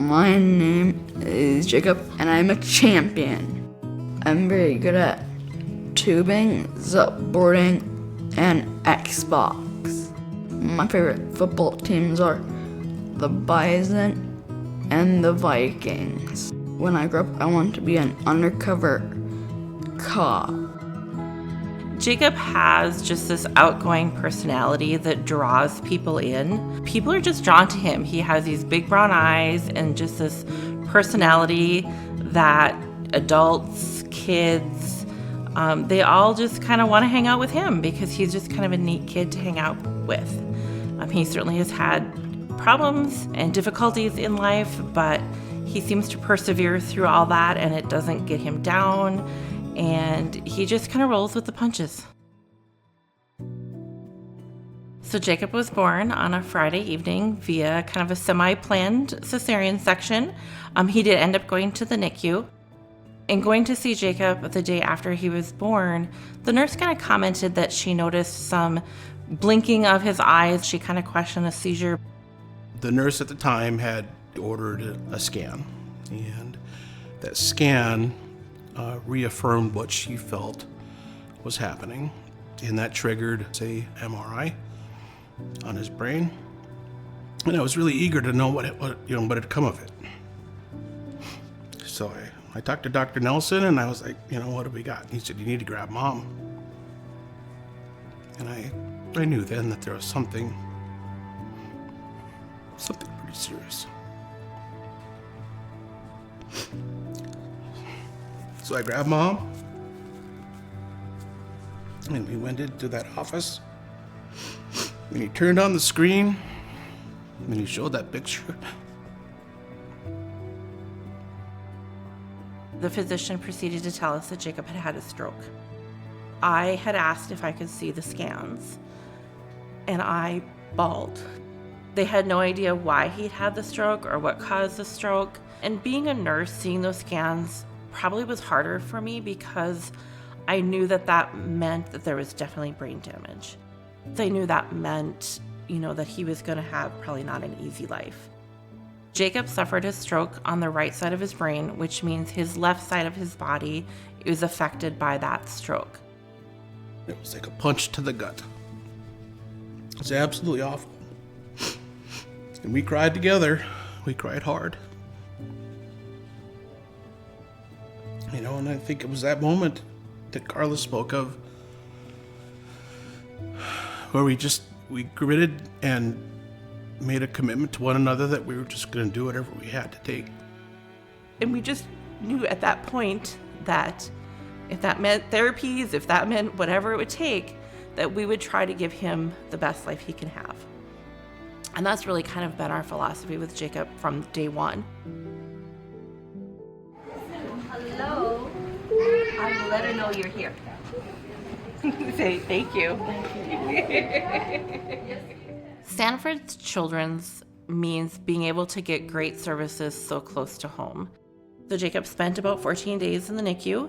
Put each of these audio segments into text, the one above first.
My name is Jacob, and I'm a champion. I'm very good at tubing, supboarding, and Xbox. My favorite football teams are the Bison and the Vikings. When I grow up, I want to be an undercover cop. Jacob has just this outgoing personality that draws people in. People are just drawn to him. He has these big brown eyes and just this personality that adults, kids, they all just kind of want to hang out with him because he's just kind of a neat kid to hang out with. He certainly has had problems and difficulties in life, but he seems to persevere through all that and it doesn't get him down. And he just kind of rolls with the punches. So Jacob was born on a Friday evening via kind of a semi-planned cesarean section. He did end up going to the NICU. And going to see Jacob the day after he was born, the nurse kind of commented that she noticed some blinking of his eyes. She kind of questioned a seizure. The nurse at the time had ordered a scan, and that scan reaffirmed what she felt was happening, and that triggered, say, MRI on his brain. And I was really eager to know what had come of it. So I talked to Dr. Nelson, and I was like, what do we got? And he said, you need to grab Mom. And I knew then that there was something pretty serious. So I grabbed Mom, and we went into that office, and he turned on the screen, and he showed that picture. The physician proceeded to tell us that Jacob had had a stroke. I had asked if I could see the scans, and I bawled. They had no idea why he'd had the stroke or what caused the stroke. And being a nurse, seeing those scans probably was harder for me because I knew that meant that there was definitely brain damage. I knew that meant, that he was going to have probably not an easy life. Jacob suffered a stroke on the right side of his brain, which means his left side of his body was affected by that stroke. It was like a punch to the gut. It was absolutely awful. And we cried together. We cried hard. And I think it was that moment that Carla spoke of where we gritted and made a commitment to one another that we were just going to do whatever we had to take. And we just knew at that point that if that meant therapies, if that meant whatever it would take, that we would try to give him the best life he can have. And that's really kind of been our philosophy with Jacob from day one. Hello. I will let her know you're here. Say thank you. Sanford Children's means being able to get great services so close to home. So Jacob spent about 14 days in the NICU,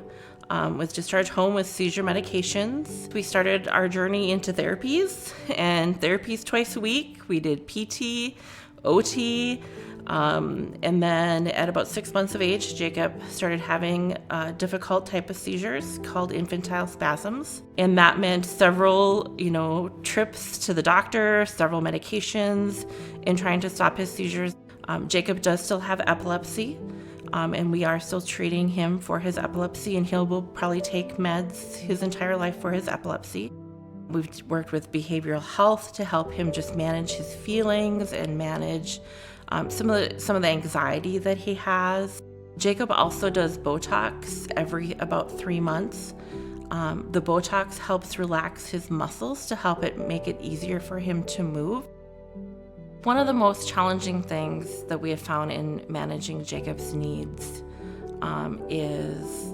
was discharged home with seizure medications. We started our journey into therapies, and therapies twice a week. We did PT, OT, and then at about 6 months of age, Jacob started having a difficult type of seizures called infantile spasms. And that meant several, trips to the doctor, several medications in trying to stop his seizures. Jacob does still have epilepsy. And we are still treating him for his epilepsy, and he will probably take meds his entire life for his epilepsy. We've worked with behavioral health to help him just manage his feelings and manage some of the anxiety that he has. Jacob also does Botox every about 3 months. The Botox helps relax his muscles to help make it easier for him to move. One of the most challenging things that we have found in managing Jacob's needs is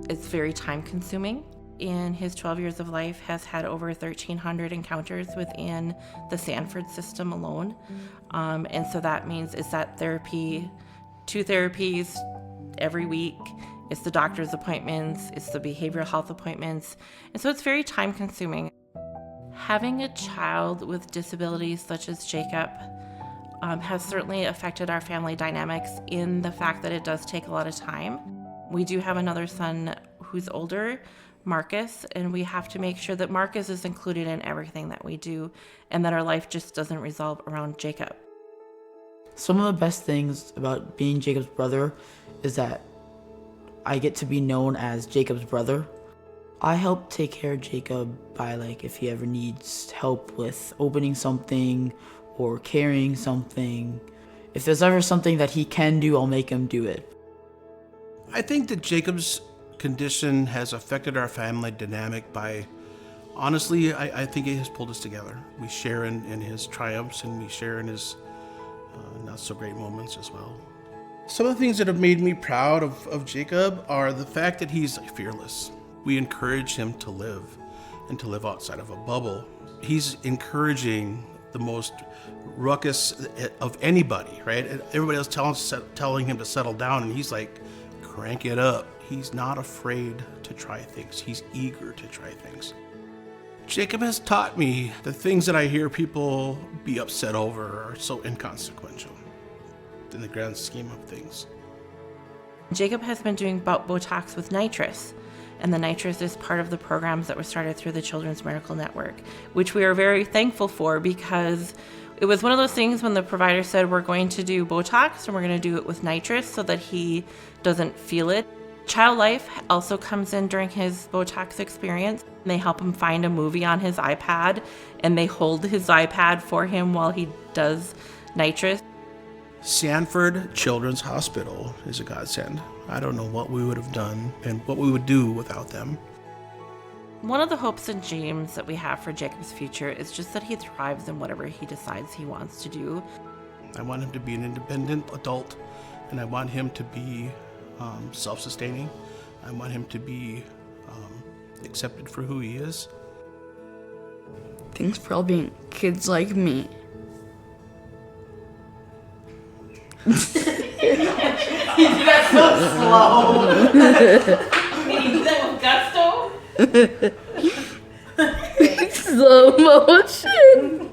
it's very time consuming. In his 12 years of life, has had over 1,300 encounters within the Sanford system alone. And so that means it's that therapy, 2 therapies every week. It's the doctor's appointments, it's the behavioral health appointments. And so it's very time consuming. Having a child with disabilities such as Jacob, has certainly affected our family dynamics in the fact that it does take a lot of time. We do have another son who's older, Marcus, and we have to make sure that Marcus is included in everything that we do and that our life just doesn't resolve around Jacob. Some of the best things about being Jacob's brother is that I get to be known as Jacob's brother. I help take care of Jacob by, like, if he ever needs help with opening something or carrying something. If there's ever something that he can do, I'll make him do it. I think that Jacob's condition has affected our family dynamic by, honestly, I think it has pulled us together. We share in his triumphs and we share in his not so great moments as well. Some of the things that have made me proud of Jacob are the fact that he's fearless. We encourage him to live and to live outside of a bubble. He's encouraging the most ruckus of anybody, right? Everybody else telling him to settle down, and he's like, crank it up. He's not afraid to try things. He's eager to try things. Jacob has taught me the things that I hear people be upset over are so inconsequential in the grand scheme of things. Jacob has been doing Botox with nitrous, and the nitrous is part of the programs that were started through the Children's Miracle Network, which we are very thankful for because it was one of those things when the provider said we're going to do Botox and we're going to do it with nitrous so that he doesn't feel it. Child Life also comes in during his Botox experience. They help him find a movie on his iPad, and they hold his iPad for him while he does nitrous. Sanford Children's Hospital is a godsend. I don't know what we would have done and what we would do without them. One of the hopes and dreams that we have for Jacob's future is just that he thrives in whatever he decides he wants to do. I want him to be an independent adult, and I want him to be self-sustaining. I want him to be accepted for who he is. Thanks for helping kids like me. That's so slow. Can you do that with gusto? Slow motion.